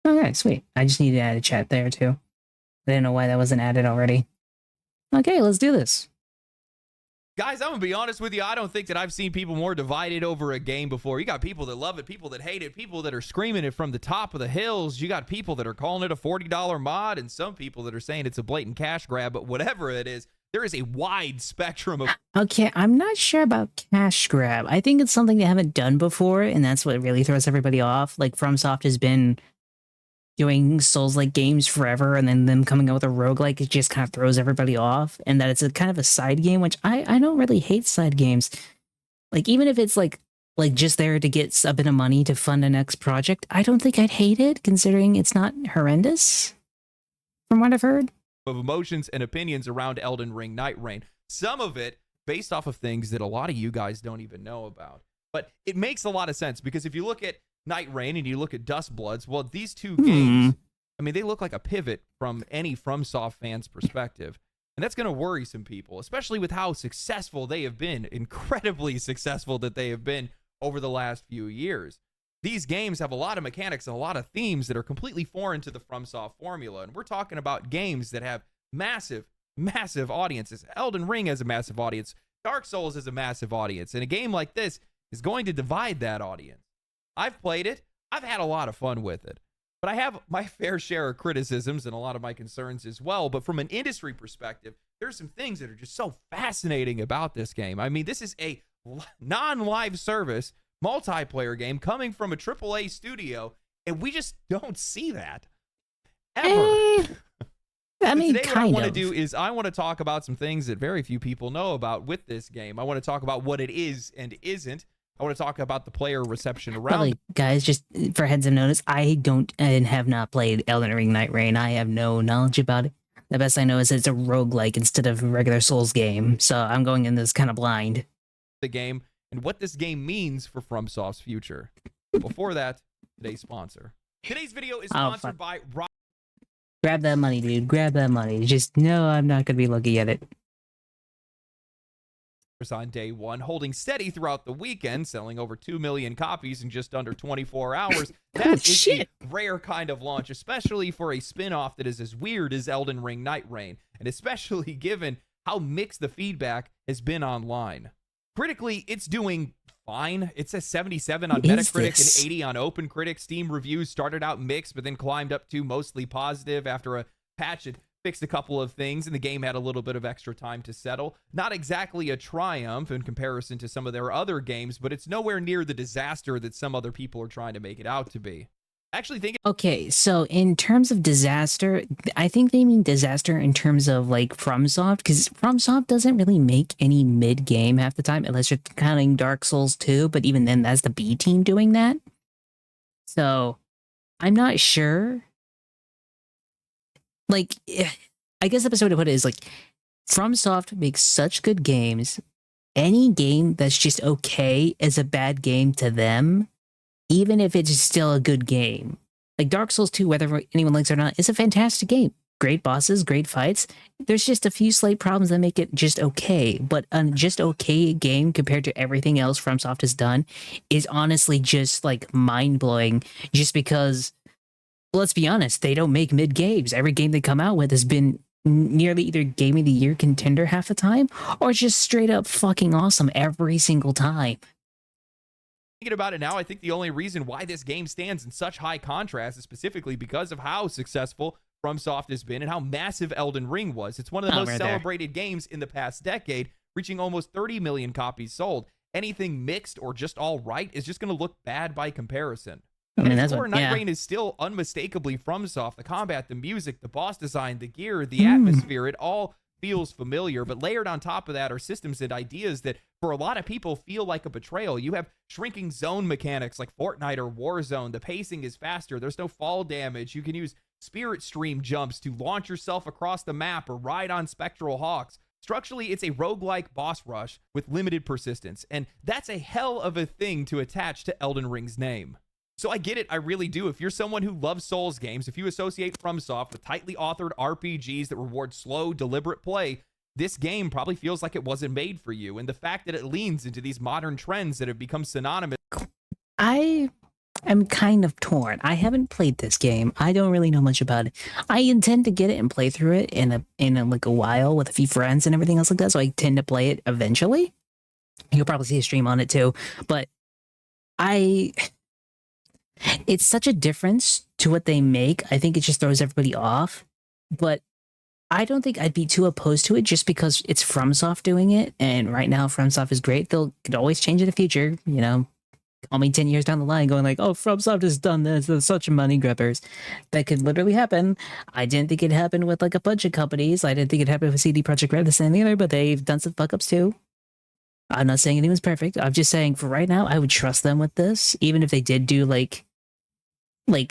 Okay, sweet. I just need to add a chat there too. I didn't know why that wasn't added already. Okay, let's do this. Guys, I'm going to be honest with you. I don't think that I've seen people more divided over a game before. You got people that love it, people that hate it, people that are screaming it from the top of the hills. You got people that are calling it a $40 mod, and some people that are saying it's a blatant cash grab. But whatever it is, there is a wide spectrum of... Okay, I'm not sure about cash grab. I think it's something they haven't done before, and that's what really throws everybody off. Like, FromSoft has been doing Souls-like games forever, and then them coming out with a roguelike, it just kind of throws everybody off. And that it's a kind of a side game, which I don't really hate side games. Like, even if it's like just there to get a bit of money to fund a next project, I don't think I'd hate it, considering it's not horrendous, from what I've heard. Of emotions and opinions around Elden Ring Night Rain. Some of it based off of things that a lot of you guys don't even know about. But it makes a lot of sense, because if you look at Night Rain and you look at Dust Bloods, well, these two games, I mean, they look like a pivot from any FromSoft fan's perspective. And that's going to worry some people, especially with how successful they have been, incredibly successful that they have been over the last few years. These games have a lot of mechanics and a lot of themes that are completely foreign to the FromSoft formula. And we're talking about games that have massive, massive audiences. Elden Ring has a massive audience. Dark Souls has a massive audience. And a game like this is going to divide that audience. I've played it. I've had a lot of fun with it. But I have my fair share of criticisms and a lot of my concerns as well. But from an industry perspective, there's some things that are just so fascinating about this game. I mean, this is a non-live service multiplayer game coming from a AAA studio, and we just don't see that ever. I mean, today what I want to do is I want to talk about some things that very few people know about with this game. I want to talk about what it is and isn't. I want to talk about the player reception around. Probably, guys, just for heads of notice, I don't and have not played Elden Ring Night Rain. I have no knowledge about it. The best I know is it's a roguelike instead of a regular Souls game, so I'm going in this kind of blind. The game and what this game means for FromSoft's future. Before that, today's sponsor. Today's video is sponsored by... Grab that money, dude. Grab that money. Just, no, I'm not going to be looking at it. On day one, holding steady throughout the weekend, selling over 2 million copies in just under 24 hours. That is a rare kind of launch, especially for a spin-off that is as weird as Elden Ring Night Rain, and especially given how mixed the feedback has been online. Critically, it's doing fine. It's a 77 on Metacritic and 80 on OpenCritic. Steam reviews started out mixed, but then climbed up to mostly positive after a patch had fixed a couple of things, and the game had a little bit of extra time to settle. Not exactly a triumph in comparison to some of their other games, but it's nowhere near the disaster that some other people are trying to make it out to be. I actually think... Okay, so in terms of disaster, I think they mean disaster in terms of like FromSoft, because FromSoft doesn't really make any mid-game half the time, unless you're counting Dark Souls 2, but even then, that's the B team doing that. So, I'm not sure. Like, I guess the best way to put it is like, FromSoft makes such good games. Any game that's just okay is a bad game to them, even if it's still a good game. Like Dark Souls 2, whether anyone likes it or not, is a fantastic game. Great bosses, great fights. There's just a few slight problems that make it just okay. But a just okay game compared to everything else FromSoft has done is honestly just like mind-blowing, just because... Let's be honest, they don't make mid games. Every game they come out with has been nearly either Game of the Year contender half the time, or just straight up fucking awesome every single time. Thinking about it now, I think the only reason why this game stands in such high contrast is specifically because of how successful FromSoft has been and how massive Elden Ring was. It's one of the most celebrated games in the past decade, reaching almost 30 million copies sold. Anything mixed or just all right is just going to look bad by comparison. I mean, that's what Night Rain is still unmistakably FromSoft. The combat, the music, the boss design, the gear, the atmosphere, it all feels familiar. But layered on top of that are systems and ideas that, for a lot of people, feel like a betrayal. You have shrinking zone mechanics like Fortnite or Warzone. The pacing is faster. There's no fall damage. You can use spirit stream jumps to launch yourself across the map or ride on spectral hawks. Structurally, it's a roguelike boss rush with limited persistence. And that's a hell of a thing to attach to Elden Ring's name. So I get it, I really do. If you're someone who loves Souls games, if you associate FromSoft with tightly authored RPGs that reward slow, deliberate play, this game probably feels like it wasn't made for you. And the fact that it leans into these modern trends that have become synonymous... I'm kind of torn. I haven't played this game. I don't really know much about it. I intend to get it and play through it in like a while with a few friends and everything else like that. So I tend to play it eventually. You'll probably see a stream on it too. But I it's such a difference to what they make. I think it just throws everybody off. But I don't think I'd be too opposed to it just because it's FromSoft doing it. And right now, FromSoft is great. They'll could always change in the future, you know. Call me 10 years down the line going like, oh, FromSoft has done this. They're such money grabbers. That could literally happen. I didn't think it'd happen with like a bunch of companies. I didn't think it'd happen with CD Projekt Red, this and the other, but they've done some fuck ups too. I'm not saying anyone's perfect. I'm just saying for right now, I would trust them with this, even if they did do like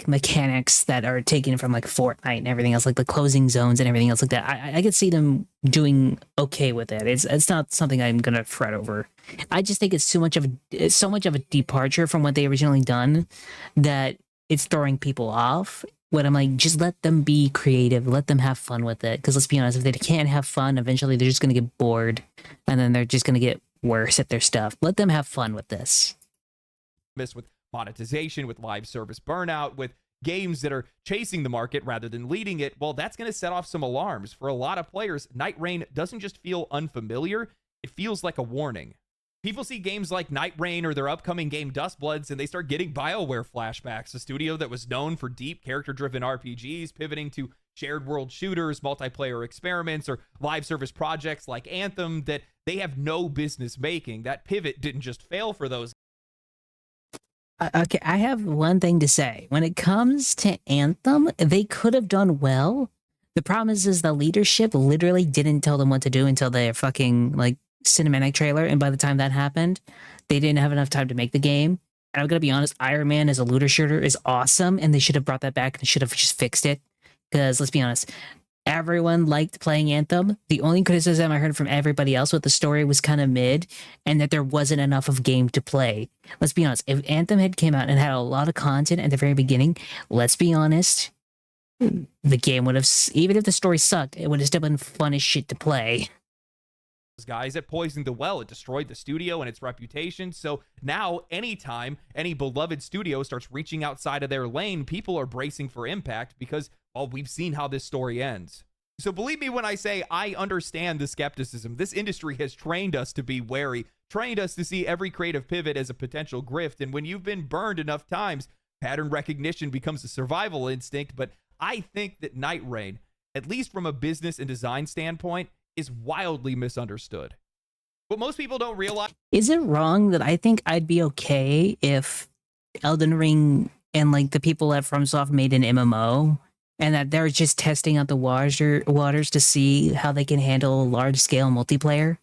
mechanics that are taken from like Fortnite and everything else, like the closing zones and everything else like that. I could see them doing okay with it. It's not something I'm gonna fret over. I just think it's so much of a departure from what they originally done that it's throwing people off. When I'm like, just let them be creative, let them have fun with it. Because let's be honest, if they can't have fun, eventually they're just gonna get bored, and then they're just gonna get worse at their stuff. Let them have fun with this. With monetization, with live service burnout, with games that are chasing the market rather than leading it, well, that's going to set off some alarms. For a lot of players, Night Rain doesn't just feel unfamiliar, it feels like a warning. People see games like Night Rain or their upcoming game Dustbloods, and they start getting BioWare flashbacks, a studio that was known for deep character-driven RPGs, pivoting to shared world shooters, multiplayer experiments, or live service projects like Anthem that they have no business making. That pivot didn't just fail for those. Okay, I have one thing to say. When it comes to Anthem, they could have done well. The problem is the leadership literally didn't tell them what to do until their fucking like cinematic trailer, and by the time that happened, they didn't have enough time to make the game. And I'm gonna be honest, Iron Man as a looter shooter is awesome, and they should have brought that back and should have just fixed it. Because let's be honest, everyone liked playing Anthem. The only criticism I heard from everybody else was the story was kind of mid and that there wasn't enough of game to play. Let's be honest, if Anthem had came out and had a lot of content at the very beginning, let's be honest, the game would have, even if the story sucked, it would have still been fun as shit to play. Guys, it poisoned the well. It destroyed the studio and its reputation. So now, anytime any beloved studio starts reaching outside of their lane, people are bracing for impact because, well, we've seen how this story ends. So believe me when I say I understand the skepticism. This industry has trained us to be wary, trained us to see every creative pivot as a potential grift. And when you've been burned enough times, pattern recognition becomes a survival instinct. But I think that Night Rain, at least from a business and design standpoint, is wildly misunderstood. What most people don't realize... Is it wrong that I think I'd be okay if Elden Ring and like the people at FromSoft made an MMO and that they're just testing out the waters to see how they can handle large-scale multiplayer?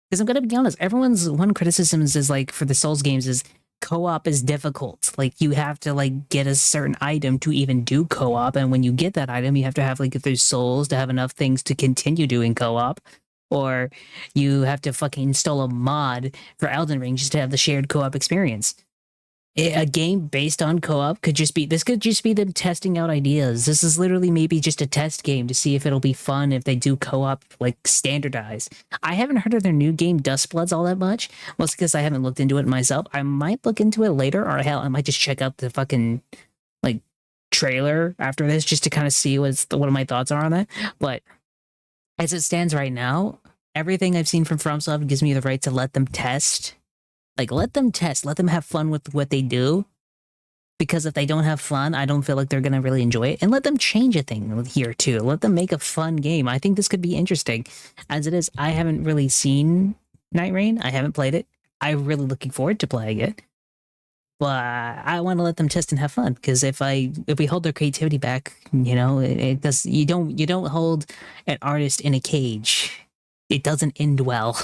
Because I'm gonna be honest, everyone's one criticism is like for the Souls games is co-op is difficult. Like you have to like get a certain item to even do co-op, and when you get that item, you have to have like if there's souls to have enough things to continue doing co-op, or you have to fucking install a mod for Elden Ring just to have the shared co-op experience. A game based on co-op could just be them testing out ideas. This is literally maybe just a test game to see if it'll be fun if they do co-op like standardized. I haven't heard of their new game Dustbloods all that much, mostly because I haven't looked into it myself. I might look into it later, or hell, I might just check out the fucking like trailer after this just to kind of see what my thoughts are on that. But as it stands right now, everything I've seen from FromSoft gives me the right to let them test. Like, let them test. Let them have fun with what they do. Because if they don't have fun, I don't feel like they're going to really enjoy it. And let them change a thing here, too. Let them make a fun game. I think this could be interesting. As it is, I haven't really seen Night Rain. I haven't played it. I'm really looking forward to playing it. But I want to let them test and have fun. Because if we hold their creativity back, you know, it does. You don't hold an artist in a cage. It doesn't end well.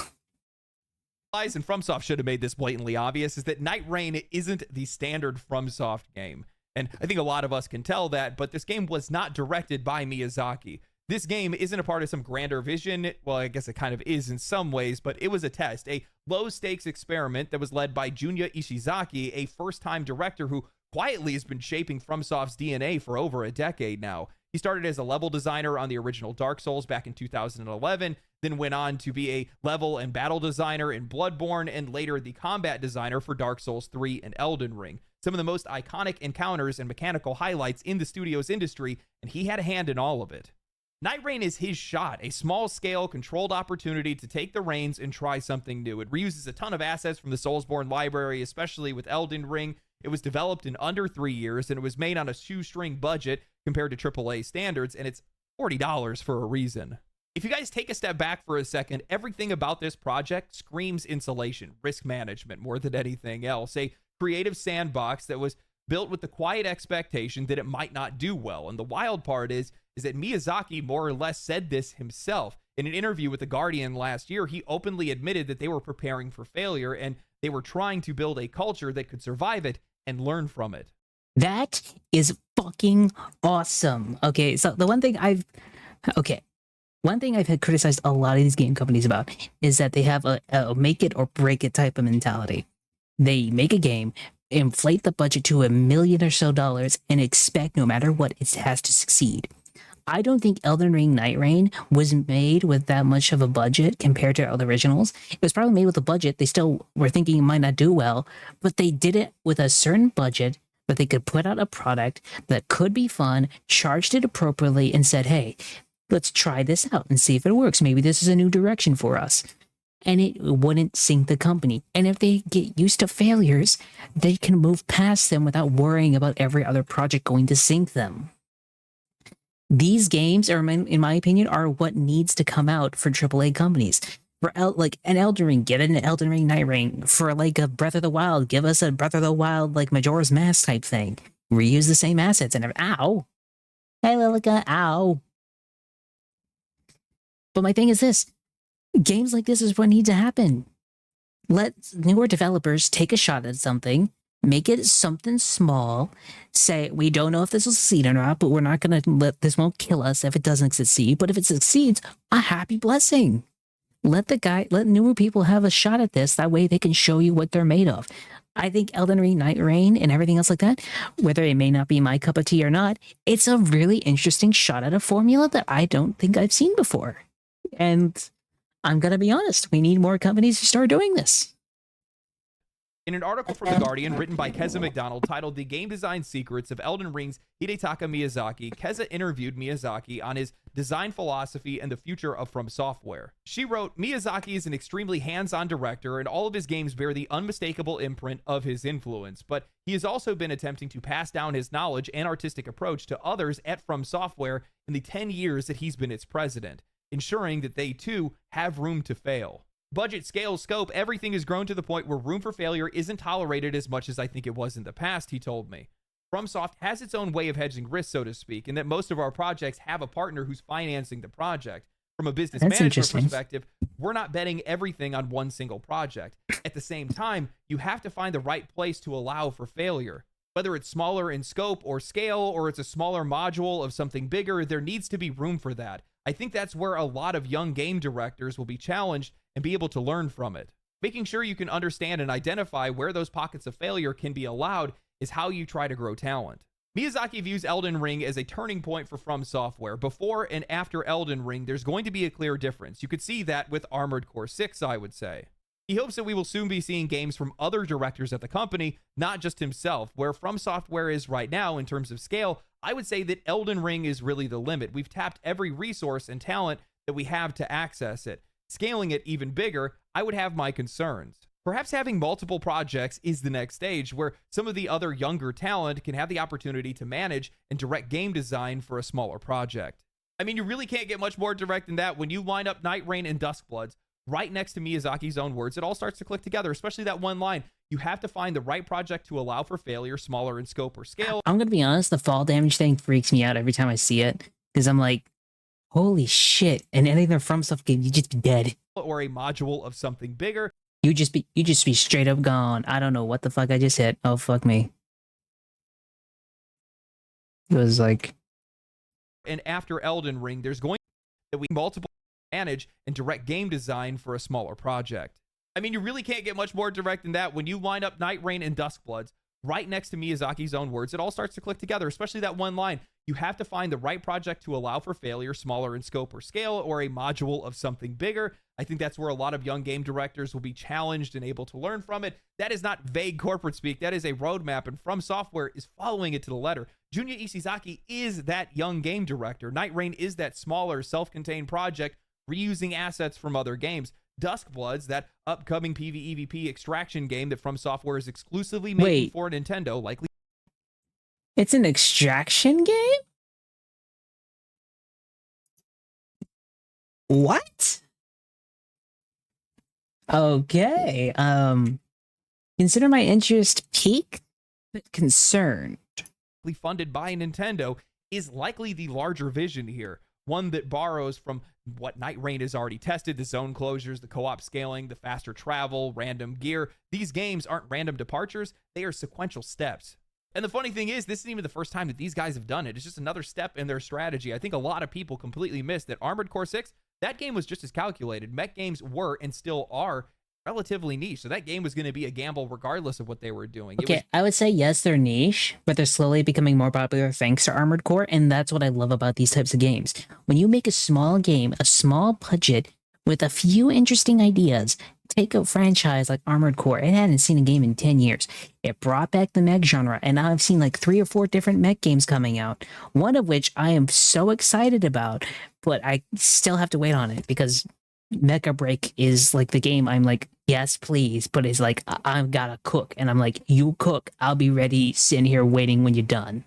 And FromSoft should have made this blatantly obvious, is that Night Rain isn't the standard FromSoft game. And I think a lot of us can tell that, but this game was not directed by Miyazaki. This game isn't a part of some grander vision. Well, I guess it kind of is in some ways, but it was a test, a low-stakes experiment that was led by Junya Ishizaki, a first-time director who quietly has been shaping FromSoft's DNA for over a decade now. He started as a level designer on the original Dark Souls back in 2011, then went on to be a level and battle designer in Bloodborne, and later the combat designer for Dark Souls 3 and Elden Ring. some of the most iconic encounters and mechanical highlights in the studio's industry, and he had a hand in all of it. Night Rain is his shot, a small-scale, controlled opportunity to take the reins and try something new. It reuses a ton of assets from the Soulsborne library, especially with Elden Ring. It was developed in under 3 years, and it was made on a shoestring budget compared to AAA standards, and it's $40 for a reason. If you guys take a step back for a second, everything about this project screams insulation, risk management more than anything else. A creative sandbox that was built with the quiet expectation that it might not do well. And the wild part is that Miyazaki more or less said this himself. In an interview with The Guardian last year, he openly admitted that they were preparing for failure and they were trying to build a culture that could survive it and learn from it. That is fucking awesome. Okay, so the one thing I've had criticized a lot of these game companies about is that they have a make it or break it type of mentality. They make a game, inflate the budget to $1 million or so, and expect no matter what, it has to succeed. I don't think Elden Ring Night Rain was made with that much of a budget compared to other originals. It was probably made with a budget. They still were thinking it might not do well, but they did it with a certain budget that they could put out a product that could be fun, charged it appropriately, and said, hey, let's try this out and see if it works. Maybe this is a new direction for us. And it wouldn't sink the company. And if they get used to failures, they can move past them without worrying about every other project going to sink them. These games, in my opinion, are what needs to come out for AAA companies. For like an Elden Ring, give it an Elden Ring Night Rain. For like a Breath of the Wild, give us a Breath of the Wild like Majora's Mask type thing. Reuse the same assets and ow. Hey Lilica, ow. But my thing is this. Games like this is what need to happen. Let newer developers take a shot at something, make it something small, say, we don't know if this will succeed or not, but we're not going to this won't kill us if it doesn't succeed. But if it succeeds, a happy blessing. Let newer people have a shot at this. That way they can show you what they're made of. I think Elden Ring, Night Rain, and everything else like that, whether it may not be my cup of tea or not, it's a really interesting shot at a formula that I don't think I've seen before. And I'm going to be honest, we need more companies to start doing this. In an article from The Guardian written by Keza McDonald titled The Game Design Secrets of Elden Ring's Hidetaka Miyazaki, Keza interviewed Miyazaki on his design philosophy and the future of From Software. She wrote, Miyazaki is an extremely hands-on director and all of his games bear the unmistakable imprint of his influence, but he has also been attempting to pass down his knowledge and artistic approach to others at From Software in the 10 years that he's been its president, ensuring that they too have room to fail. Budget, scale, scope, everything has grown to the point where room for failure isn't tolerated as much as I think it was in the past, he told me. FromSoft has its own way of hedging risk, so to speak, and that most of our projects have a partner who's financing the project. From a business management perspective, we're not betting everything on one single project. At the same time, you have to find the right place to allow for failure. Whether it's smaller in scope or scale, or it's a smaller module of something bigger, there needs to be room for that. I think that's where a lot of young game directors will be challenged and be able to learn from it. Making sure you can understand and identify where those pockets of failure can be allowed is how you try to grow talent. Miyazaki views Elden Ring as a turning point for From Software. Before and after Elden Ring, there's going to be a clear difference. You could see that with Armored Core 6, I would say. He hopes that we will soon be seeing games from other directors at the company, not just himself. Where From Software is right now in terms of scale, I would say that Elden Ring is really the limit. We've tapped every resource and talent that we have to access it. Scaling it even bigger, I would have my concerns. Perhaps having multiple projects is the next stage, where some of the other younger talent can have the opportunity to manage and direct game design for a smaller project. I mean, you really can't get much more direct than that. When you line up Night Rain and Duskbloods right next to Miyazaki's own words, it all starts to click together, especially that one line. You have to find the right project to allow for failure, smaller in scope or scale. I'm going to be honest, the fall damage thing freaks me out every time I see it, because I'm like, holy shit. And anything from stuff game, you just be dead. Or a module of something bigger. You just be straight up gone. I don't know what the fuck I just hit. Oh, fuck me. It was like... And after Elden Ring, there's going to be multiple manage and direct game design for a smaller project. I mean, you really can't get much more direct than that. When you line up Night Rain and Duskbloods right next to Miyazaki's own words, it all starts to click together, especially that one line. You have to find the right project to allow for failure, smaller in scope or scale, or a module of something bigger. I think that's where a lot of young game directors will be challenged and able to learn from it. That is not vague corporate speak. That is a roadmap, and From Software is following it to the letter. Junya Ishizaki is that young game director. Night Rain is that smaller, self-contained project reusing assets from other games. Duskbloods, that upcoming PvEvP extraction game that From Software is exclusively making for Nintendo, likely. It's an extraction game? What? Okay. Consider my interest piqued, but concerned. Funded by Nintendo, is likely the larger vision here. One that borrows from what Night Rain has already tested, the zone closures, the co-op scaling, the faster travel, random gear. These games aren't random departures, they are sequential steps. And the funny thing is, this isn't even the first time that these guys have done it. It's just another step in their strategy. I think a lot of people completely missed that Armored Core 6, that game was just as calculated. Mech games were and still are relatively niche, so that game was going to be a gamble regardless of what they were doing. Okay, I would say yes, they're niche, but they're slowly becoming more popular thanks to Armored Core, and that's what I love about these types of games. When you make a small game, a small budget, with a few interesting ideas, take a franchise like Armored Core. It hadn't seen a game in 10 years. It brought back the mech genre, and now I've seen like 3 or 4 different mech games coming out, one of which I am so excited about, but I still have to wait on it because Mecha Break is like the game I'm like, yes, please, but it's like, I've got to cook, and I'm like, you cook, I'll be ready, sitting here waiting when you're done.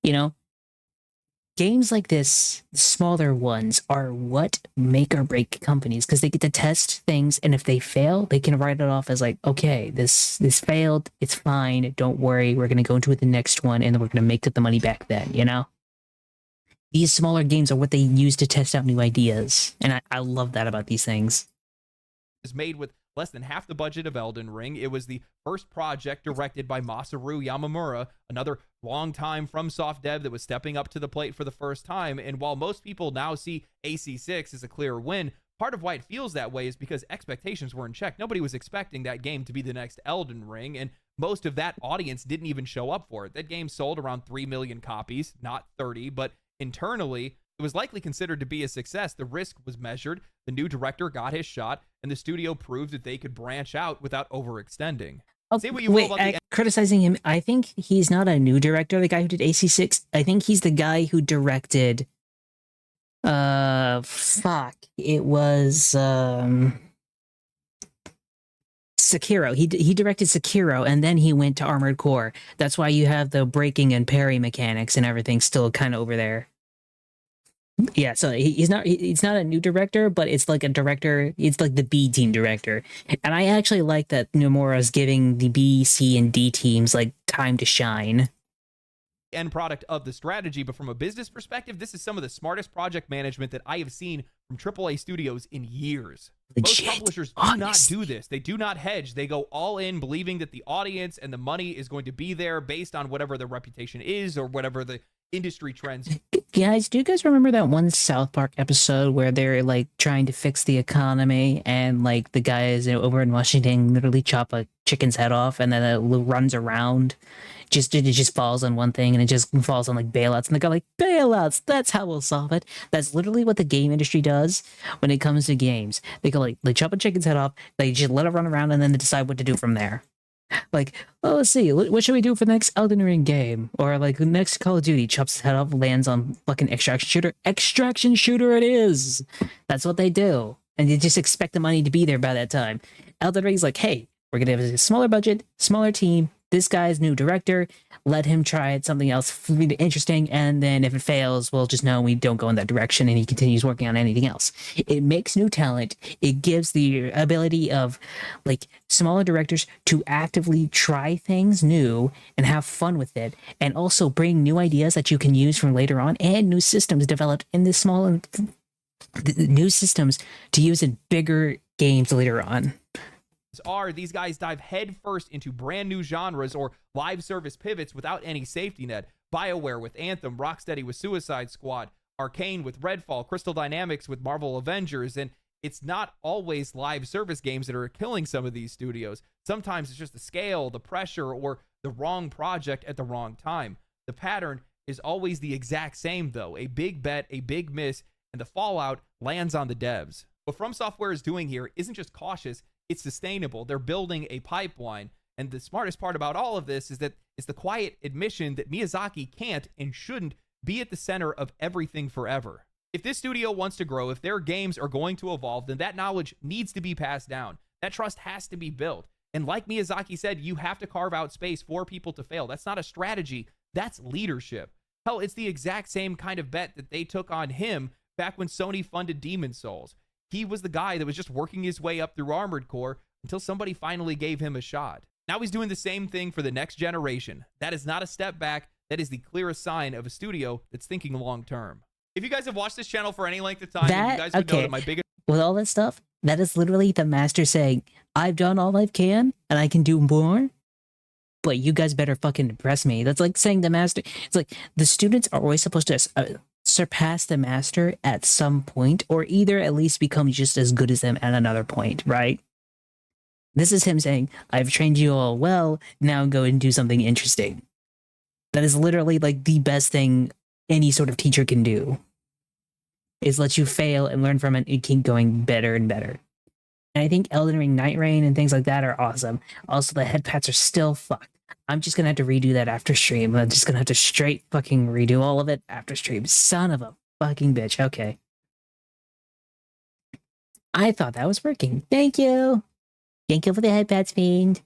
You know? Games like this, smaller ones, are what make or break companies, because they get to test things, and if they fail, they can write it off as like, okay, this failed, it's fine, don't worry, we're going to go into the next one, and then we're going to make the money back then, you know? These smaller games are what they use to test out new ideas, and I love that about these things. Is made with less than half the budget of Elden Ring. It was the first project directed by Masaru Yamamura, another long-time FromSoft dev that was stepping up to the plate for the first time. And while most people now see AC6 as a clear win, part of why it feels that way is because expectations were in check. Nobody was expecting that game to be the next Elden Ring, and most of that audience didn't even show up for it. That game sold around 3 million copies, not 30, but internally, it was likely considered to be a success. The risk was measured, the new director got his shot, and the studio proved that they could branch out without overextending. Say what you will about criticizing him, I think he's not a new director, the guy who did AC6. I think he's the guy who directed... It was... Sekiro. He directed Sekiro, and then he went to Armored Core. That's why you have the breaking and parry mechanics and everything still kind of over there. Yeah, so he's not a new director, but it's like a director. It's like the B team director, and I actually like that Nomura's giving the B, C, and D teams like time to shine. End product of the strategy, but from a business perspective, this is some of the smartest project management that I have seen from AAA studios in years. Most publishers do not do this. They do not hedge. They go all in, believing that the audience and the money is going to be there based on whatever their reputation is or whatever the industry trends. Guys, do you guys remember that one South Park episode where they're like trying to fix the economy, and like the guys over in Washington literally chop a chicken's head off, and then it runs around? It just falls on one thing, and it just falls on like bailouts, and they go like, bailouts, that's how we'll solve it. That's literally what the game industry does when it comes to games. They go like, they chop a chicken's head off, they just let it run around, and then they decide what to do from there. Like, well, let's see, what should we do for the next Elden Ring game? Or like the next Call of Duty, chops his head off, lands on fucking extraction shooter it is. That's what they do, and you just expect the money to be there by that time. Elden Ring's like, hey, we're gonna have a smaller budget, smaller team, this guy's new director, let him try something else interesting, and then if it fails, we'll just know we don't go in that direction, and he continues working on anything else. It makes new talent. It gives the ability of like smaller directors to actively try things new and have fun with it, and also bring new ideas that you can use from later on, and new systems developed in this small new systems to use in bigger games later on. These guys dive headfirst into brand new genres or live service pivots without any safety net. BioWare with Anthem, Rocksteady with Suicide Squad, Arcane with Redfall, Crystal Dynamics with Marvel Avengers, and it's not always live service games that are killing some of these studios. Sometimes it's just the scale, the pressure, or the wrong project at the wrong time. The pattern is always the exact same though. A big bet, a big miss, and the fallout lands on the devs. What From Software is doing here isn't just cautious, it's sustainable. They're building a pipeline. And the smartest part about all of this is that it's the quiet admission that Miyazaki can't and shouldn't be at the center of everything forever. If this studio wants to grow, if their games are going to evolve, then that knowledge needs to be passed down. That trust has to be built. And like Miyazaki said, you have to carve out space for people to fail. That's not a strategy, that's leadership. Hell, it's the exact same kind of bet that they took on him back when Sony funded Demon's Souls. He was the guy that was just working his way up through Armored Core until somebody finally gave him a shot. Now he's doing the same thing for the next generation. That is not a step back. That is the clearest sign of a studio that's thinking long term. If you guys have watched this channel for any length of time, then you guys would know that my biggest... With all that stuff, that is literally the master saying, I've done all I can, and I can do more, but you guys better fucking impress me. That's like saying the master... It's like, the students are always supposed to surpass the master at some point, or either at least become just as good as them at another point, right? This is him saying, I've trained you all well, now go and do something interesting. That is literally like the best thing any sort of teacher can do, is let you fail and learn from it and keep going better and better. And I think Elden Ring, Night Rain, and things like that are awesome. Also, the head pats are still fucked. I'm just gonna have to redo that after stream. I'm just gonna have to straight fucking redo all of it after stream. Son of a fucking bitch. Okay. I thought that was working. Thank you. Thank you for the head pats, fiend.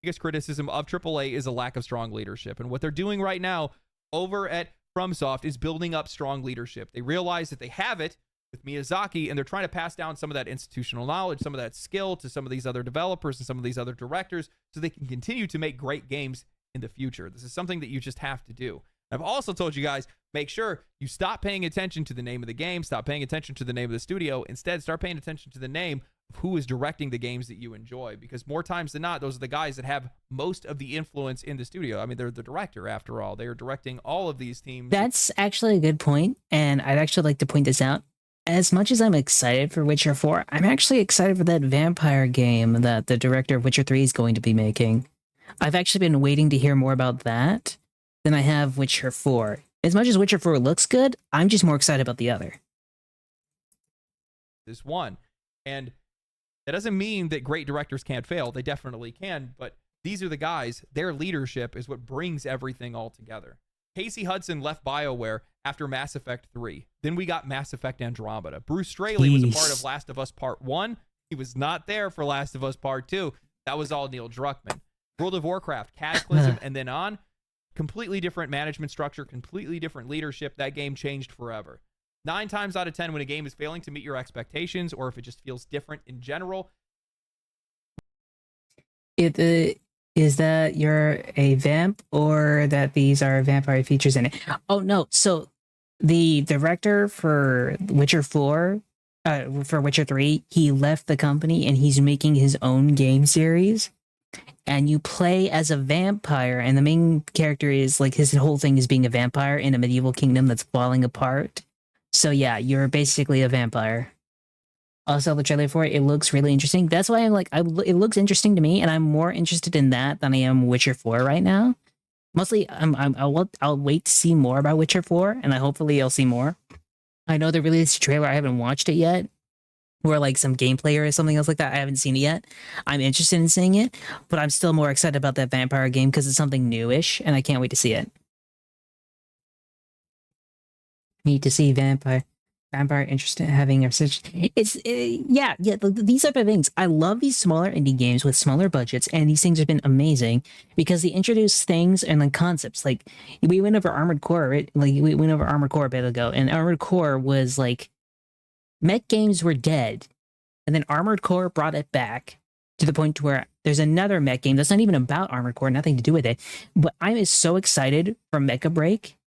Biggest criticism of AAA is a lack of strong leadership. And what they're doing right now over at FromSoft is building up strong leadership. They realize that they have it with Miyazaki, and they're trying to pass down some of that institutional knowledge, some of that skill to some of these other developers and some of these other directors so they can continue to make great games in the future. This is something that you just have to do. I've also told you guys, make sure you stop paying attention to the name of the game, stop paying attention to the name of the studio. Instead, start paying attention to the name of who is directing the games that you enjoy, because more times than not, those are the guys that have most of the influence in the studio. I mean, they're the director after all. They are directing all of these teams. That's actually a good point, and I'd actually like to point this out. As much as I'm excited for Witcher 4, I'm actually excited for that vampire game that the director of Witcher 3 is going to be making. I've actually been waiting to hear more about that than I have Witcher 4. As much as Witcher 4 looks good, I'm just more excited about the other. This one. And that doesn't mean that great directors can't fail. They definitely can, but these are the guys. Their leadership is what brings everything all together. Casey Hudson left BioWare after Mass Effect 3. Then we got Mass Effect Andromeda. Bruce Straley was a part of Last of Us Part 1. He was not there for Last of Us Part 2. That was all Neil Druckmann. World of Warcraft, Cataclysm, and then on. Completely different management structure, completely different leadership. That game changed forever. 9 times out of 10, when a game is failing to meet your expectations, or if it just feels different in general. Is that you're a vamp, or that these are vampire features in it? Oh, no. So the director for Witcher 4, for Witcher 3, he left the company and he's making his own game series. And you play as a vampire, and the main character is like, his whole thing is being a vampire in a medieval kingdom that's falling apart. So yeah, you're basically a vampire. Also, the trailer for it, it looks really interesting. That's why I'm like, it looks interesting to me, and I'm more interested in that than I am Witcher 4 right now. Mostly, I'll wait to see more about Witcher 4, and hopefully I'll see more. I know they released a trailer. I haven't watched it yet, or like some gameplay or something else like that. I haven't seen it yet. I'm interested in seeing it, but I'm still more excited about that vampire game because it's something newish, and I can't wait to see it. Need to see vampire interested in having a such. Yeah. These type of things. I love these smaller indie games with smaller budgets, and these things have been amazing because they introduce things and then concepts. Like we went over Armored Core, right? Like we went over Armored Core a bit ago, and Armored Core was like mech games were dead, and then Armored Core brought it back to the point where there's another mech game that's not even about Armored Core, nothing to do with it. But I'm so excited for Mecha Break.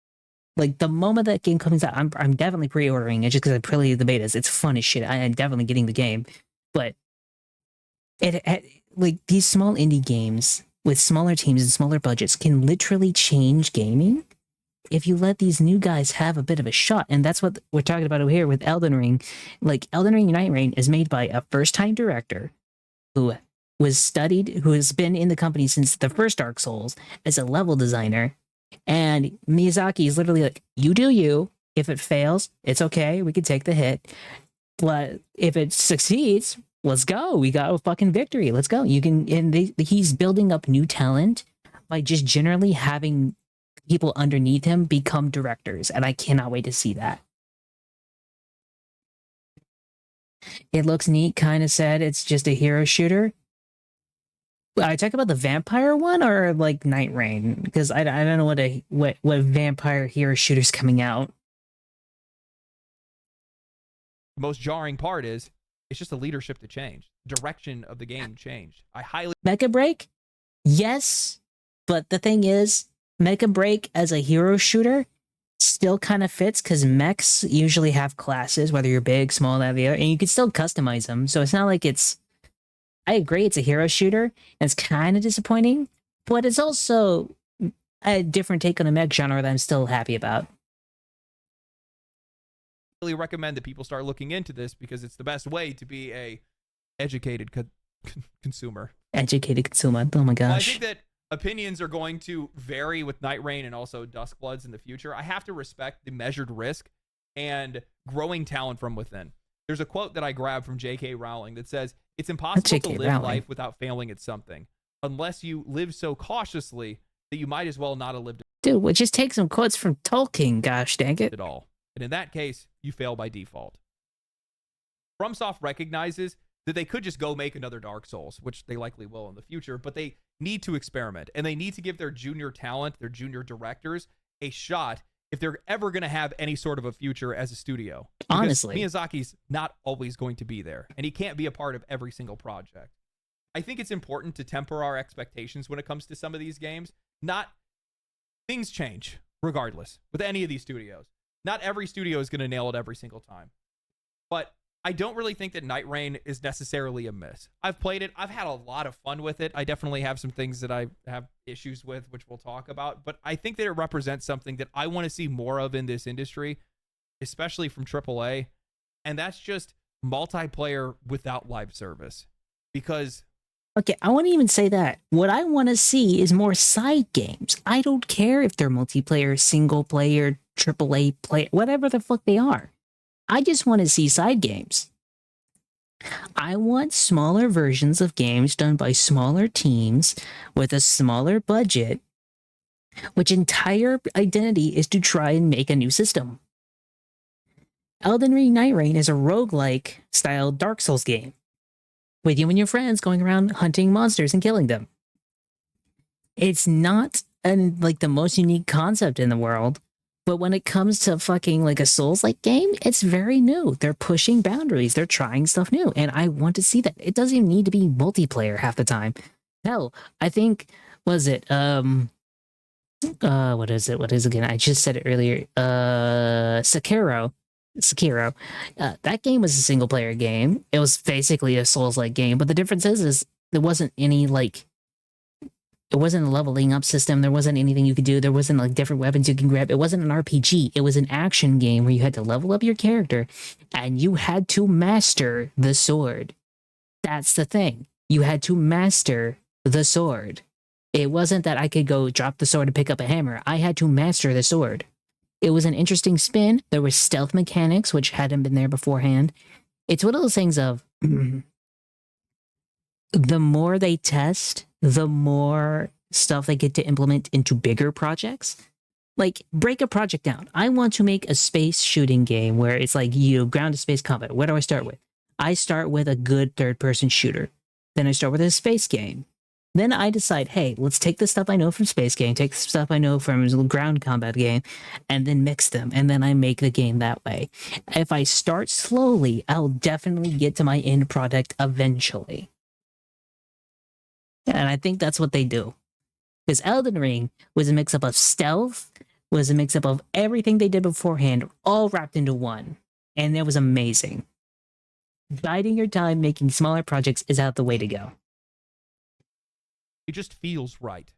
Like, the moment that game comes out, I'm definitely pre-ordering it just because I pre-ordered the betas. It's fun as shit. I'm definitely getting the game. But like, these small indie games with smaller teams and smaller budgets can literally change gaming if you let these new guys have a bit of a shot. And that's what we're talking about over here with Elden Ring. Like, Elden Ring Night Rain is made by a first-time director who has been in the company since the first Dark Souls as a level designer. And Miyazaki is literally like, you do you. If it fails, it's okay. We can take the hit. But if it succeeds, let's go. We got a fucking victory. Let's go. You can, and he's building up new talent by just generally having people underneath him become directors, and I cannot wait to see that. It looks neat. Kind of said it's just a hero shooter. I talk about the vampire one or like Night Rain, because I don't know what vampire hero shooter's coming out. The most jarring part is it's just the leadership to change. Direction of the game changed. I highly Mecha Break, yes, but the thing is, Mecha Break as a hero shooter still kind of fits because mechs usually have classes, whether you're big, small, that, the other, and you can still customize them. So it's not like it's. I agree, it's a hero shooter, and it's kind of disappointing, but it's also a different take on the mech genre that I'm still happy about. recommend that people start looking into this because it's the best way to be a educated consumer. Educated consumer. Oh my gosh. Well, I think that opinions are going to vary with Night Rain and also Duskbloods in the future. I have to respect the measured risk and growing talent from within. There's a quote that I grabbed from J.K. Rowling that says, "It's impossible to live life without failing at something, unless you live so cautiously that you might as well not have lived." Dude, we'll just take some quotes from Tolkien, gosh dang it. At all. And in that case, you fail by default. FromSoft recognizes that they could just go make another Dark Souls, which they likely will in the future, but they need to experiment, and they need to give their junior talent, their junior directors, a shot if they're ever going to have any sort of a future as a studio. Because honestly, Miyazaki's not always going to be there, and he can't be a part of every single project. I think it's important to temper our expectations when it comes to some of these games. Things change regardless with any of these studios. Not every studio is going to nail it every single time. But I don't really think that Night Rain is necessarily a miss. I've played it. I've had a lot of fun with it. I definitely have some things that I have issues with, which we'll talk about. But I think that it represents something that I want to see more of in this industry, especially from AAA. And that's just multiplayer without live service. Because... okay, I wouldn't even say that. What I want to see is more side games. I don't care if they're multiplayer, single player, AAA player, whatever the fuck they are. I just want to see side games. I want smaller versions of games done by smaller teams with a smaller budget, which entire identity is to try and make a new system. Elden Ring Night Rain is a roguelike style Dark Souls game, with you and your friends going around hunting monsters and killing them. It's not like the most unique concept in the world, but when it comes to fucking like a Souls-like game, it's very new. They're pushing boundaries. They're trying stuff new, and I want to see that. It doesn't even need to be multiplayer half the time. Hell, I think, what is it again? I just said it earlier. Sekiro. That game was a single player game. It was basically a Souls-like game, but the difference is there wasn't any like, it wasn't a leveling up system. There wasn't anything you could do. There wasn't like different weapons you can grab. It wasn't an RPG. It was an action game where you had to level up your character and you had to master the sword. That's the thing. You had to master the sword. It wasn't that I could go drop the sword and pick up a hammer. I had to master the sword. It was an interesting spin. There were stealth mechanics, which hadn't been there beforehand. It's one of those things of the more they test, the more stuff they get to implement into bigger projects. Like, break a project down. I want to make a space shooting game where it's like, you ground to space combat. Where do I start with? I start with a good third-person shooter. Then I start with a space game. Then I decide, hey, let's take the stuff I know from space game, take the stuff I know from ground combat game, and then mix them. And then I make the game that way. If I start slowly, I'll definitely get to my end product eventually. And I think that's what they do. Because Elden Ring was a mix-up of stealth, was a mix-up of everything they did beforehand, all wrapped into one. And it was amazing. Biding your time, making smaller projects is out the way to go. It just feels right.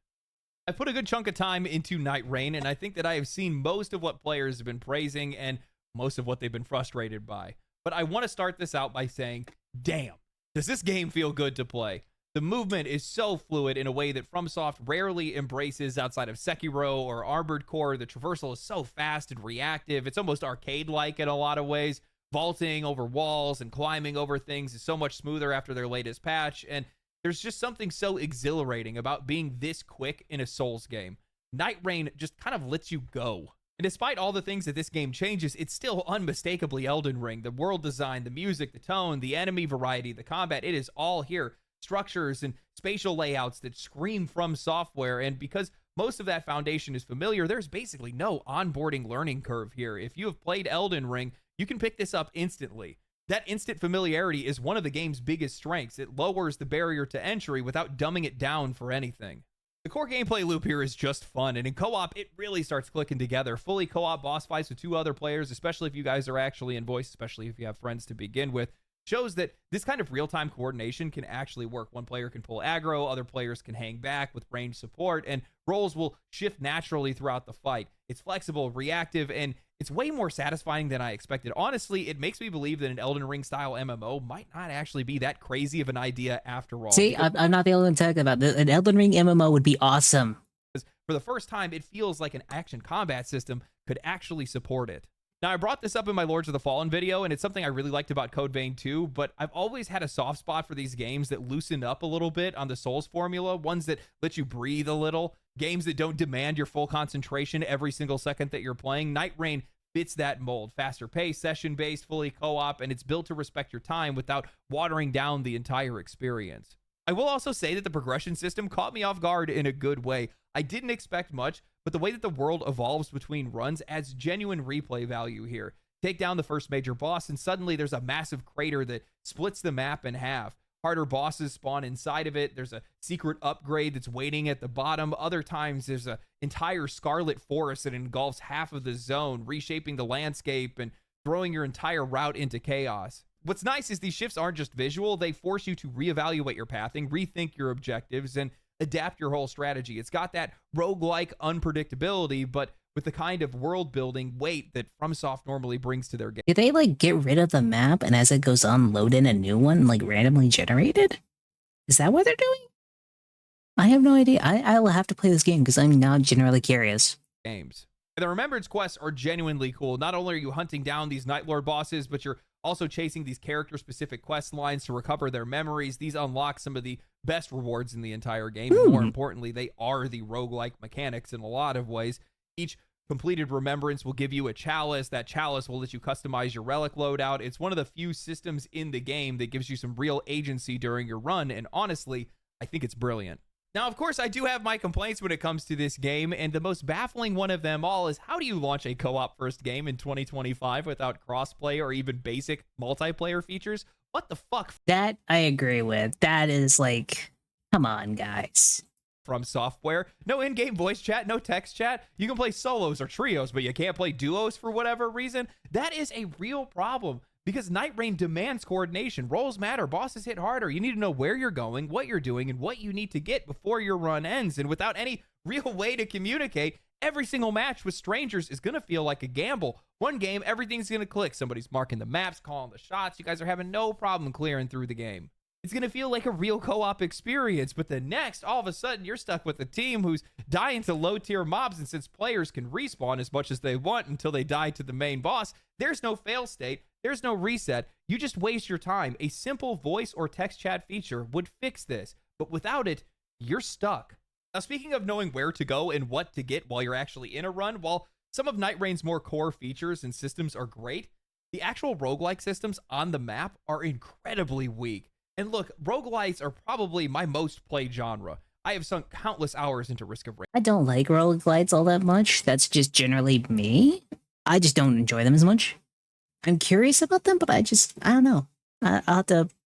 I put a good chunk of time into Night Rain, and I think that I have seen most of what players have been praising and most of what they've been frustrated by. But I want to start this out by saying, damn, does this game feel good to play? The movement is so fluid in a way that FromSoft rarely embraces outside of Sekiro or Armored Core. The traversal is so fast and reactive. It's almost arcade-like in a lot of ways, Vaulting over walls and climbing over things is so much smoother after their latest patch, and there's just something so exhilarating about being this quick in a Souls game. Night Rain just kind of lets you go. And despite all the things that this game changes, it's still unmistakably Elden Ring. The world design, the music, the tone, the enemy variety, the combat, it is all here. Structures and spatial layouts that scream From Software, and because most of that foundation is familiar, there's basically no onboarding learning curve here. If you have played Elden Ring, you can pick this up instantly. That instant familiarity is one of the game's biggest strengths. It lowers the barrier to entry without dumbing it down for anything. The core gameplay loop here is just fun, and in co-op, it really starts clicking together. Fully co-op boss fights with 2 other players, especially if you guys are actually in voice, especially if you have friends to begin with, shows that this kind of real-time coordination can actually work. One player can pull aggro, other players can hang back with range support, and roles will shift naturally throughout the fight. It's flexible, reactive, and it's way more satisfying than I expected. Honestly, it makes me believe that an Elden Ring style MMO might not actually be that crazy of an idea after all. See, I'm not the only one talking about this. An Elden Ring MMO would be awesome. For the first time, it feels like an action combat system could actually support it. Now, I brought this up in my Lords of the Fallen video, and it's something I really liked about Code Vein 2, but I've always had a soft spot for these games that loosen up a little bit on the Souls formula, ones that let you breathe a little, games that don't demand your full concentration every single second that you're playing. Night Rain fits that mold. Faster pace, session-based, fully co-op, and it's built to respect your time without watering down the entire experience. I will also say that the progression system caught me off guard in a good way. I didn't expect much, but the way that the world evolves between runs adds genuine replay value here. Take down the first major boss, and suddenly there's a massive crater that splits the map in half. Harder bosses spawn inside of it. There's a secret upgrade that's waiting at the bottom. Other times, there's an entire scarlet forest that engulfs half of the zone, reshaping the landscape and throwing your entire route into chaos. What's nice is these shifts aren't just visual. They force you to reevaluate your pathing, rethink your objectives, and adapt your whole strategy. It's got that roguelike unpredictability, but with the kind of world building weight that FromSoft normally brings to their game. Did they like get rid of the map and as it goes on load in a new one like randomly generated? Is that what they're doing? I have no idea. I'll have to play this game because I'm now generally curious. Games. And the Remembrance quests are genuinely cool. Not only are you hunting down these Night Lord bosses, but you're also chasing these character-specific quest lines to recover their memories. These unlock some of the best rewards in the entire game. And more importantly, they are the roguelike mechanics in a lot of ways. Each completed remembrance will give you a chalice. That chalice will let you customize your relic loadout. It's one of the few systems in the game that gives you some real agency during your run, and honestly, I think it's brilliant. Now, of course, I do have my complaints when it comes to this game, and the most baffling one of them all is how do you launch a co-op first game in 2025 without crossplay or even basic multiplayer features? What the fuck? That I agree with. That is like, come on, guys. From Software. No in-game voice chat, no text chat. You can play solos or trios, but you can't play duos for whatever reason. That is a real problem because Night Rain demands coordination. Roles matter. Bosses hit harder. You need to know where you're going, what you're doing, and what you need to get before your run ends. And without any real way to communicate, every single match with strangers is going to feel like a gamble. One game, everything's going to click. Somebody's marking the maps, calling the shots. You guys are having no problem clearing through the game. It's going to feel like a real co-op experience, but the next, all of a sudden, you're stuck with a team who's dying to low-tier mobs, and since players can respawn as much as they want until they die to the main boss, there's no fail state, there's no reset, you just waste your time. A simple voice or text chat feature would fix this, but without it, you're stuck. Now, speaking of knowing where to go and what to get while you're actually in a run, while some of Night Rain's more core features and systems are great, the actual roguelike systems on the map are incredibly weak. And look, roguelites are probably my most played genre. I have sunk countless hours into Risk of Rain. I don't like roguelites all that much. That's just generally me. I just don't enjoy them as much. I'm curious about them, but I don't know. I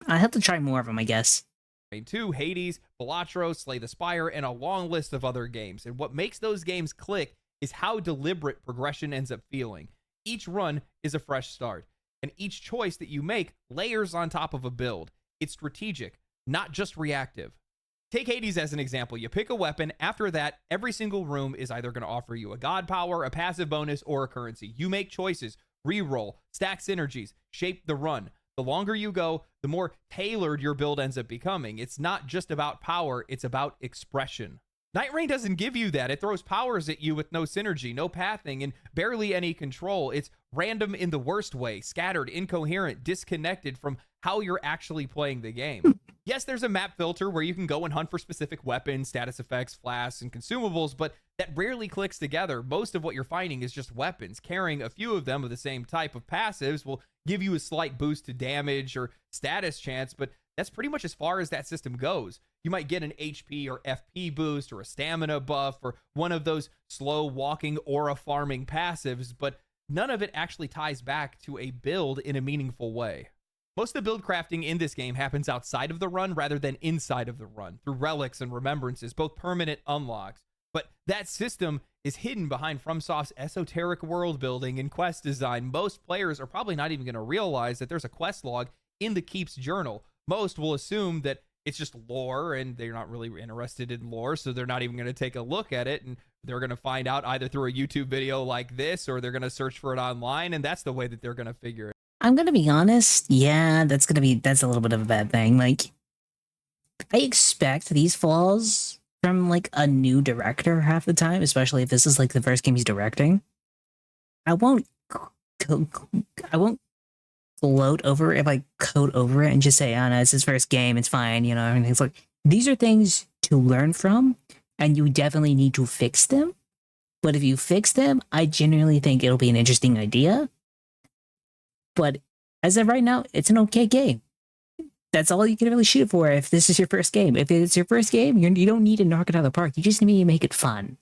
have to try more of them, I guess. Rain 2, Hades, Balatro, Slay the Spire, and a long list of other games. And what makes those games click is how deliberate progression ends up feeling. Each run is a fresh start, and each choice that you make layers on top of a build. It's strategic, not just reactive. Take Hades as an example. You pick a weapon. After that, every single room is either going to offer you a god power, a passive bonus, or a currency. You make choices, re-roll, stack synergies, shape the run. The longer you go, the more tailored your build ends up becoming. It's not just about power, it's about expression. Night Rain doesn't give you that. It throws powers at you with no synergy, no pathing, and barely any control. It's random in the worst way, scattered, incoherent, disconnected from how you're actually playing the game. Yes, there's a map filter where you can go and hunt for specific weapons, status effects, flasks, and consumables, but that rarely clicks together. Most of what you're finding is just weapons. Carrying a few of them of the same type of passives will give you a slight boost to damage or status chance, but that's pretty much as far as that system goes. You might get an HP or FP boost or a stamina buff or one of those slow walking aura farming passives, but none of it actually ties back to a build in a meaningful way. Most of the build crafting in this game happens outside of the run rather than inside of the run, through relics and remembrances, both permanent unlocks. But that system is hidden behind FromSoft's esoteric world building and quest design. Most players are probably not even going to realize that there's a quest log in the Keep's journal. Most will assume that it's just lore and they're not really interested in lore, so they're not even going to take a look at it, and they're going to find out either through a YouTube video like this or they're going to search for it online, and that's the way that they're going to figure it. I'm gonna be honest, yeah, that's a little bit of a bad thing. Like, I expect these flaws from like a new director half the time, especially if this is like the first game he's directing. I won't gloat over it if I code over it and just say, oh no, it's his first game, it's fine, you know. And it's like, these are things to learn from, and you definitely need to fix them. But if you fix them, I genuinely think it'll be an interesting idea. But as of right now, it's an okay game. That's all you can really shoot for if this is your first game. If it's your first game, you don't need to knock it out of the park. You just need to make it fun.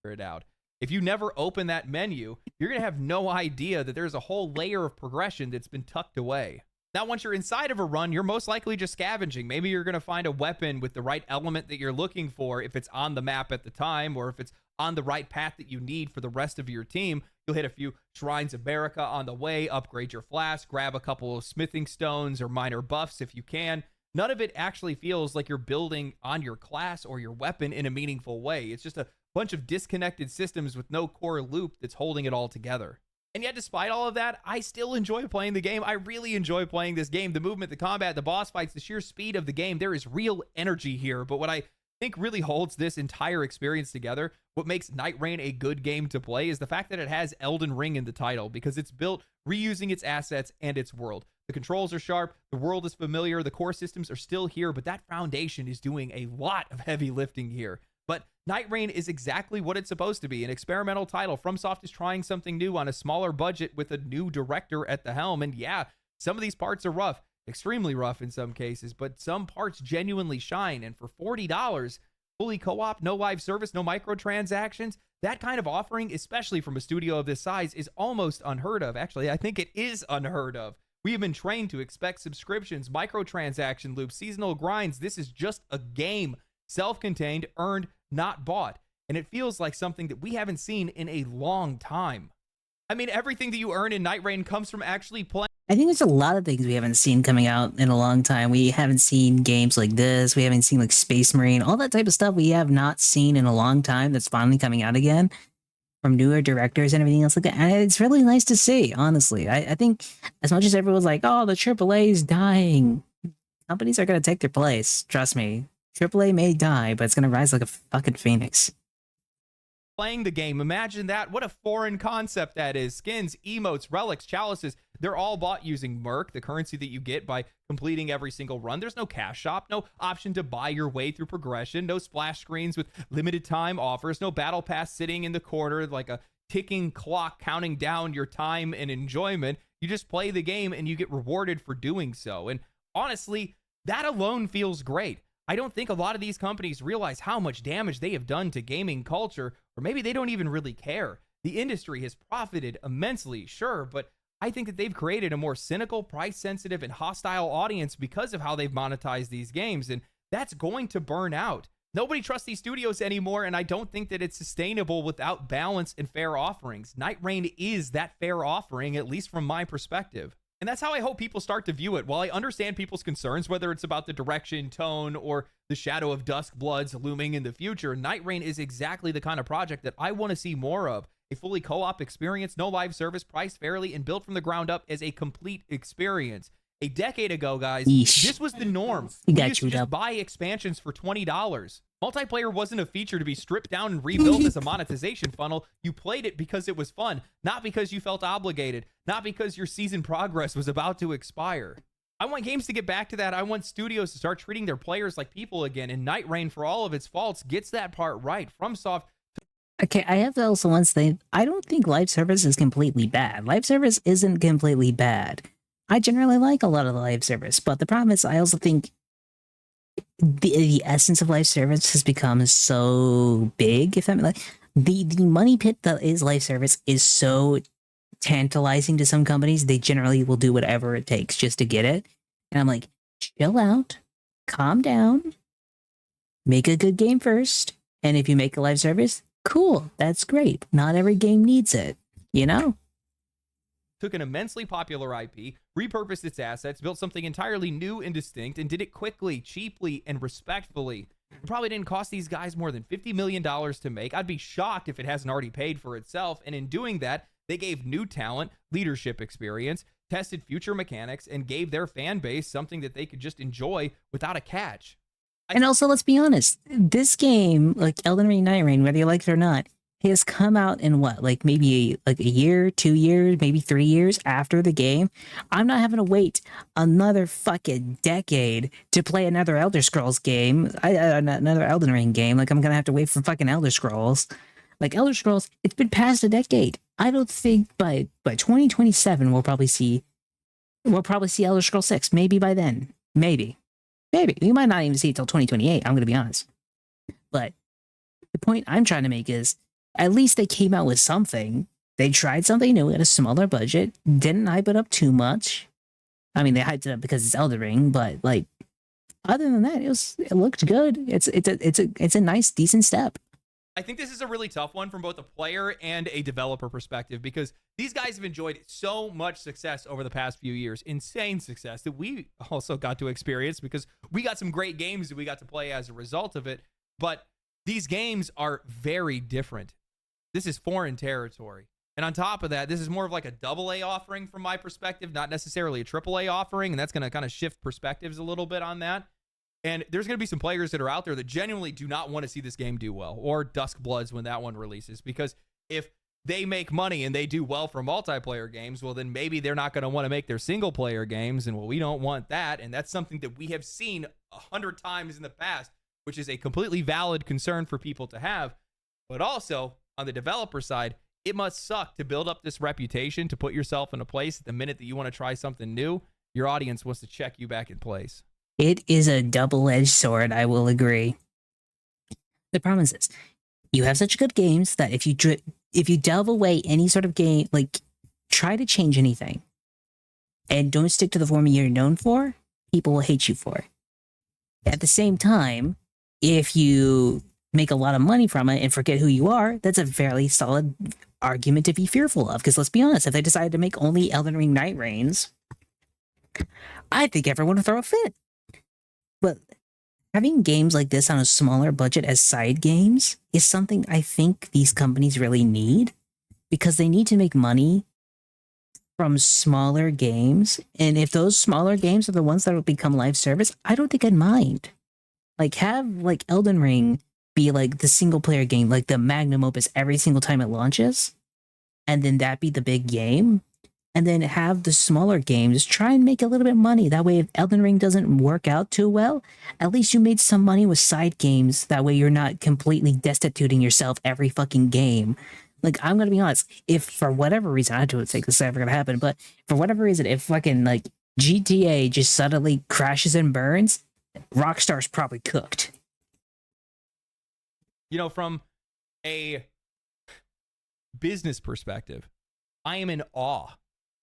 Figure it out. If you never open that menu, you're going to have no idea that there's a whole layer of progression that's been tucked away. Now, once you're inside of a run, you're most likely just scavenging. Maybe you're going to find a weapon with the right element that you're looking for if it's on the map at the time, or if it's on the right path that you need for the rest of your team. You'll hit a few Shrines of Baraka on the way, upgrade your flask, grab a couple of smithing stones or minor buffs if you can. None of it actually feels like you're building on your class or your weapon in a meaningful way. It's just a bunch of disconnected systems with no core loop that's holding it all together. And yet, despite all of that, I still enjoy playing the game. I really enjoy playing this game. The movement, the combat, the boss fights, the sheer speed of the game. There is real energy here. But what I think really holds this entire experience together, what makes Night Rain a good game to play, is the fact that it has Elden Ring in the title, because it's built reusing its assets and its world. The controls are sharp, the world is familiar, the core systems are still here, but that foundation is doing a lot of heavy lifting here. But Night Rain is exactly what it's supposed to be, an experimental title. FromSoft is trying something new on a smaller budget with a new director at the helm. And yeah, some of these parts are rough, extremely rough in some cases, but some parts genuinely shine. And for $40, fully co-op, no live service, no microtransactions, that kind of offering, especially from a studio of this size, is almost unheard of. Actually, I think it is unheard of. We have been trained to expect subscriptions, microtransaction loops, seasonal grinds. This is just a game, self-contained, earned, not bought. And it feels like something that we haven't seen in a long time. I mean, everything that you earn in Night Rain comes from actually playing. I think there's a lot of things we haven't seen coming out in a long time. We haven't seen games like this. We haven't seen like Space Marine, all that type of stuff we have not seen in a long time that's finally coming out again from newer directors and everything else like that. And it's really nice to see, honestly. I think as much as everyone's like, oh, the AAA is dying, companies are going to take their place. Trust me. AAA may die, but it's going to rise like a fucking phoenix. Playing the game. Imagine that. What a foreign concept that is. Skins, emotes, relics, chalices, they're all bought using Merc, the currency that you get by completing every single run. There's no cash shop, no option to buy your way through progression, no splash screens with limited time offers, no battle pass sitting in the corner like a ticking clock counting down your time and enjoyment. You just play the game and you get rewarded for doing so. And honestly, that alone feels great. I don't think a lot of these companies realize how much damage they have done to gaming culture, or maybe they don't even really care. The industry has profited immensely, sure, but I think that they've created a more cynical, price-sensitive, and hostile audience because of how they've monetized these games, and that's going to burn out. Nobody trusts these studios anymore, and I don't think that it's sustainable without balance and fair offerings. Night Rain is that fair offering, at least from my perspective. And that's how I hope people start to view it. While I understand people's concerns, whether it's about the direction, tone, or the shadow of Duskbloods looming in the future, Night Rain is exactly the kind of project that I want to see more of. A fully co-op experience, no live service, priced fairly, and built from the ground up as a complete experience. A decade ago, guys, Yeesh. this was the norm. You We got used to chewed just up. buy expansions for $20. Multiplayer wasn't a feature to be stripped down and rebuilt as a monetization funnel. You played it because it was fun, not because you felt obligated, not because your season progress was about to expire. I want games to get back to that. I want studios to start treating their players like people again, and Night Rain, for all of its faults, gets that part right. FromSoft. Okay, I have to also once say, I don't think live service is completely bad. Live service isn't completely bad. I generally like a lot of the live service, but the problem is I also think the essence of live service has become so big, if that like the money pit that is live service is so tantalizing to some companies, they generally will do whatever it takes just to get it. And I'm like, chill out, calm down, make a good game first. And if you make a live service, cool, that's great. Not every game needs it, you know? Took an immensely popular IP, repurposed its assets, built something entirely new and distinct, and did it quickly, cheaply, and respectfully. It probably didn't cost these guys more than $50 million to make. I'd be shocked if it hasn't already paid for itself. And in doing that, they gave new talent, leadership experience, tested future mechanics, and gave their fan base something that they could just enjoy without a catch. And also, let's be honest, this game, like Elden Ring, Night Rain, whether you like it or not, has come out in what, like maybe like a year, 2 years, maybe 3 years after the game. I'm not having to wait another fucking decade to play another Elder Scrolls game, another Elden Ring game. Like, I'm gonna have to wait for fucking Elder Scrolls. Like, Elder Scrolls, it's been past a decade. I don't think by 2027 we'll probably see Elder Scrolls 6. Maybe by then. Maybe. We might not even see it till 2028, I'm going to be honest. But the point I'm trying to make is, at least they came out with something. They tried something new at a smaller budget, didn't hype it up too much. I mean, they hyped it up because it's Elden Ring, but like, other than that, it looked good. It's a nice, decent step. I think this is a really tough one from both a player and a developer perspective, because these guys have enjoyed so much success over the past few years, insane success that we also got to experience because we got some great games that we got to play as a result of it. But these games are very different. This is foreign territory. And on top of that, this is more of like a AA offering from my perspective, not necessarily a AAA offering. And that's going to kind of shift perspectives a little bit on that. And there's going to be some players that are out there that genuinely do not want to see this game do well, or Duskbloods when that one releases. Because if they make money and they do well for multiplayer games, well, then maybe they're not going to want to make their single player games. And well, we don't want that. And that's something that we have seen 100 times in the past, which is a completely valid concern for people to have. But also on the developer side, it must suck to build up this reputation, to put yourself in a place the minute that you want to try something new, your audience wants to check you back in place. It is a double-edged sword, I will agree. The problem is this. You have such good games that if you delve away any sort of game, like, try to change anything, and don't stick to the formula you're known for, people will hate you for it. At the same time, if you make a lot of money from it and forget who you are, that's a fairly solid argument to be fearful of. Because let's be honest, if they decided to make only Elden Ring Night Rains, I think everyone would throw a fit. But having games like this on a smaller budget as side games is something I think these companies really need, because they need to make money from smaller games. And if those smaller games are the ones that will become live service, I don't think I'd mind. Like, have like Elden Ring be like the single player game, like the magnum opus every single time it launches, and then that be the big game. And then have the smaller games try and make a little bit of money. That way, if Elden Ring doesn't work out too well, at least you made some money with side games. That way you're not completely destituting yourself every fucking game. Like, I'm going to be honest, if for whatever reason, I don't think this is ever going to happen, but for whatever reason, if fucking like GTA just suddenly crashes and burns, Rockstar's probably cooked. You know, from a business perspective, I am in awe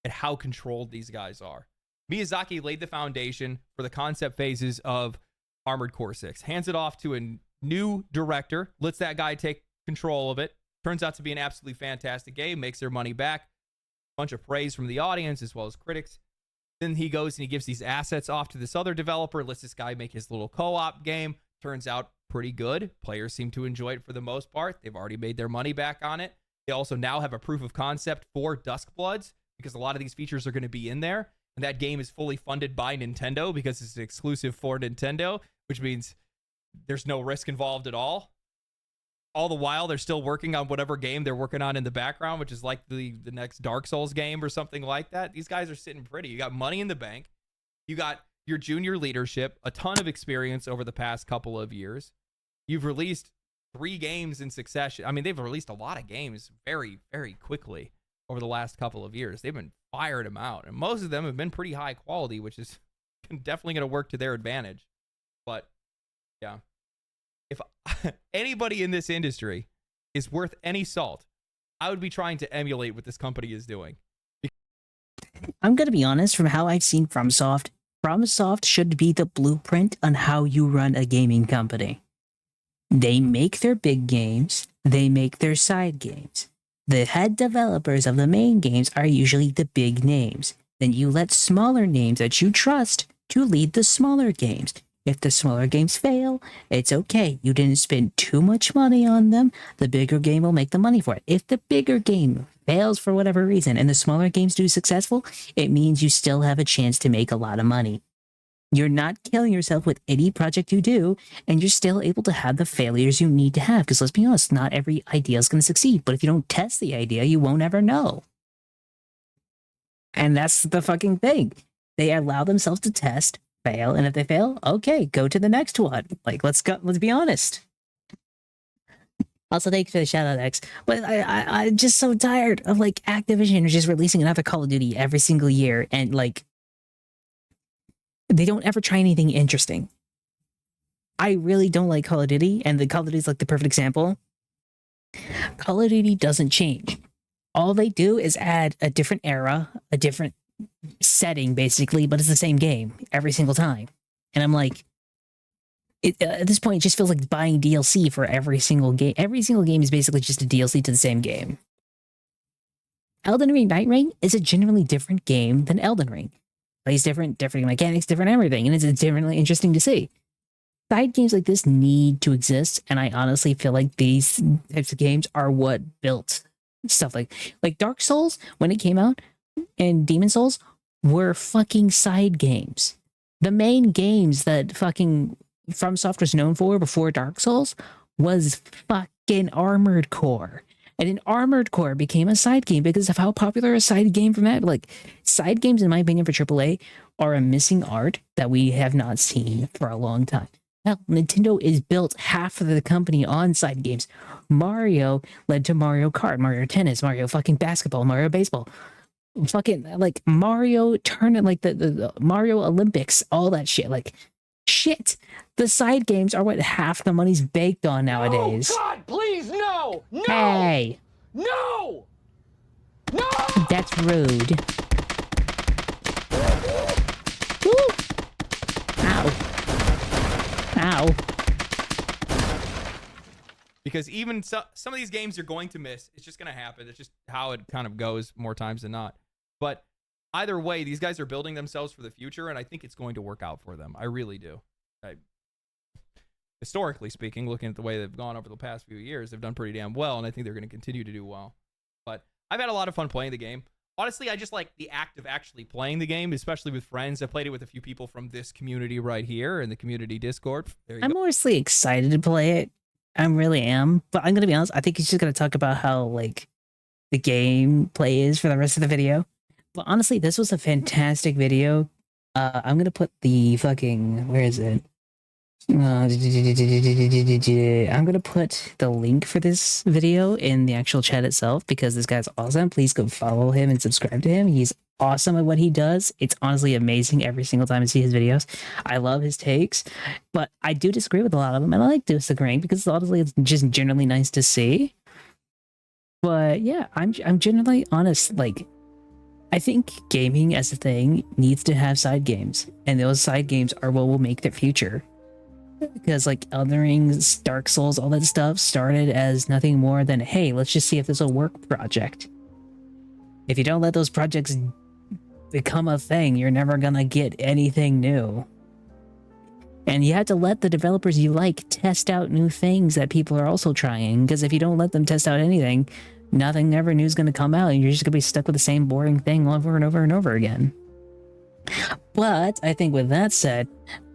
at how controlled these guys are. Miyazaki laid the foundation for the concept phases of Armored Core 6, hands it off to a new director, lets that guy take control of it. Turns out to be an absolutely fantastic game, makes their money back. Bunch of praise from the audience as well as critics. Then he goes and he gives these assets off to this other developer, lets this guy make his little co-op game. Turns out pretty good. Players seem to enjoy it for the most part. They've already made their money back on it. They also now have a proof of concept for Duskbloods, because a lot of these features are going to be in there. And that game is fully funded by Nintendo because it's exclusive for Nintendo, which means there's no risk involved at all. All the while, they're still working on whatever game they're working on in the background, which is like the next Dark Souls game or something like that. These guys are sitting pretty. You got money in the bank. You got your junior leadership, a ton of experience over the past couple of years. You've released 3 games in succession. I mean, they've released a lot of games very, very quickly over the last couple of years. They've been fired them out, and most of them have been pretty high quality, which is definitely going to work to their advantage. But yeah, if anybody in this industry is worth any salt, I would be trying to emulate what this company is doing. I'm gonna be honest, from how I've seen FromSoft should be the blueprint on how you run a gaming company. They make their big games, they make their side games. The head developers of the main games are usually the big names. Then you let smaller names that you trust to lead the smaller games. If the smaller games fail, it's okay. You didn't spend too much money on them. The bigger game will make the money for it. If the bigger game fails for whatever reason and the smaller games do successful, it means you still have a chance to make a lot of money. You're not killing yourself with any project you do, and you're still able to have the failures you need to have. Because let's be honest, not every idea is going to succeed. But if you don't test the idea, you won't ever know. And that's the fucking thing. They allow themselves to test, fail, and if they fail, okay, go to the next one. Like, let's be honest. Also, thanks for the shout out, X. But I'm just so tired of like Activision just releasing another Call of Duty every single year, and like they don't ever try anything interesting. I really don't like Call of Duty, and the Call of Duty is like the perfect example. Call of Duty doesn't change. All they do is add a different era, a different setting, basically, but it's the same game every single time. And I'm like, at this point, it just feels like buying DLC for every single game. Every single game is basically just a DLC to the same game. Elden Ring Night Rain is a genuinely different game than Elden Ring. Plays different mechanics, different everything, and it's differently interesting to see. Side games like this need to exist, and I honestly feel like these types of games are what built stuff like Dark Souls when it came out, and Demon Souls were fucking side games. The main games that fucking FromSoft was known for before Dark Souls was fucking Armored Core. And then Armored Core became a side game because of how popular a side game from that. Like, side games, in my opinion, for AAA are a missing art that we have not seen for a long time. Hell, Nintendo is built half of the company on side games. Mario led to Mario Kart, Mario Tennis, Mario fucking basketball, Mario baseball. Fucking, like, Mario tournament, like the Mario Olympics, all that shit. Like, shit. The side games are what half the money's baked on nowadays. Oh, God, please, no! No! Hey! No! No! That's rude. Woo! Ow. Ow. Because even some of these games you're going to miss. It's just going to happen. It's just how it kind of goes more times than not. But either way, these guys are building themselves for the future, and I think it's going to work out for them. I really do. Historically speaking, looking at the way they've gone over the past few years, they've done pretty damn well, and I think they're going to continue to do well. But I've had a lot of fun playing the game. Honestly, I just like the act of actually playing the game, especially with friends. I played it with a few people from this community right here in the community Discord. I'm mostly excited to play it. I really am. But I'm going to be honest, I think he's just going to talk about how, like, the gameplay is for the rest of the video. But honestly, this was a fantastic video. I'm going to put the fucking... Where is it? I'm gonna put the link for this video in the actual chat itself because this guy's awesome. Please go follow him and subscribe to him. He's awesome at what he does. It's honestly amazing every single time I see his videos. I love his takes, but I do disagree with a lot of them, and I like disagreeing because honestly, it's just generally nice to see. But yeah, I'm generally honest. Like, I think gaming as a thing needs to have side games, and those side games are what will make the future. Because like Elden Ring, Dark Souls, all that stuff started as nothing more than, hey, let's just see if this will work project. If you don't let those projects become a thing, you're never gonna get anything new. And you have to let the developers you like test out new things that people are also trying, because if you don't let them test out anything, nothing ever new is gonna come out, and you're just gonna be stuck with the same boring thing over and over and over again. But I think with that said,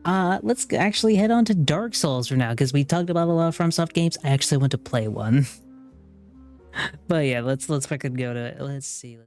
Let's actually head on to Dark Souls for now, because we talked about a lot of FromSoft games. I actually want to play one. But yeah, let's fucking go to it. Let's see.